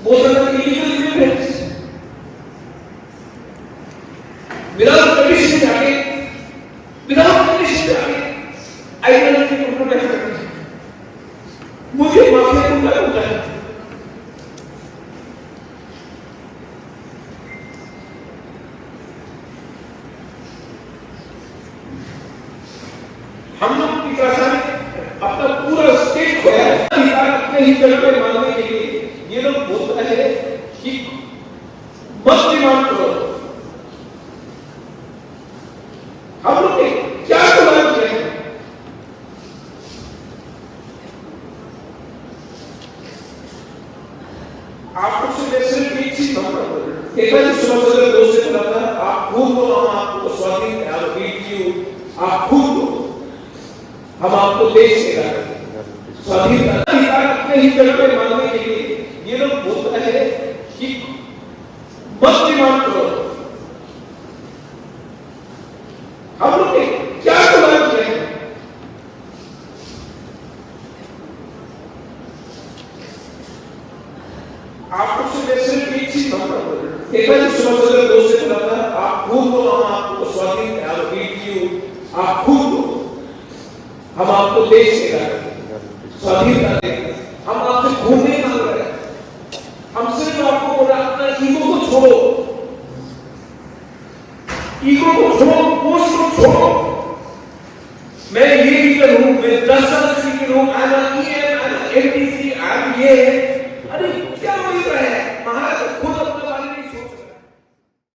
most of the illegal immigrants. Without permission जाके, identity को protect करना है। मुझे माफिया को क्या होता है? हम लोग की भाषा में अपना पूरा स्टेट खोया है, अपने ही जगह पे मांगने के लिए ये लोग बोलते हैं कि मत डिमांड करो। हम लोग ने क्या डिमांड किया है? आपको सिर्फ एक चीज मांगना पड़ेगा। एक बार सुबह सुबह दोस्त से बोला था, आप खूब लो, हम आपको स्वाधीन आप खूब लो, हम आपको देश देगा स्वाधीनता अपने ही जगह पे मांगने के लिए ये लोग बोलते हैं कि मत डिमांड करो। हम लोग ने क्या डिमांड किया है? आपको सिर्फ एक चीज मांगना पड़ेगा। एक बार सुबह सुबह दोस्त से बोला था, आप खूब लो, हम आपको स्वाधीन आप खूब लो, हम आपको देश देगा स्वाधीनता देगा। हम आपसे घूमने मांग रहे हैं, हम सिर्फ आपको बोल रहे हैं अपना ईगो को छोड़ो, ईगो को छोड़ो, पोस्ट को छोड़ो। मैं ये लीडर हूं, मैं 10 साल से लीडर हूं, I am MDC, I am ये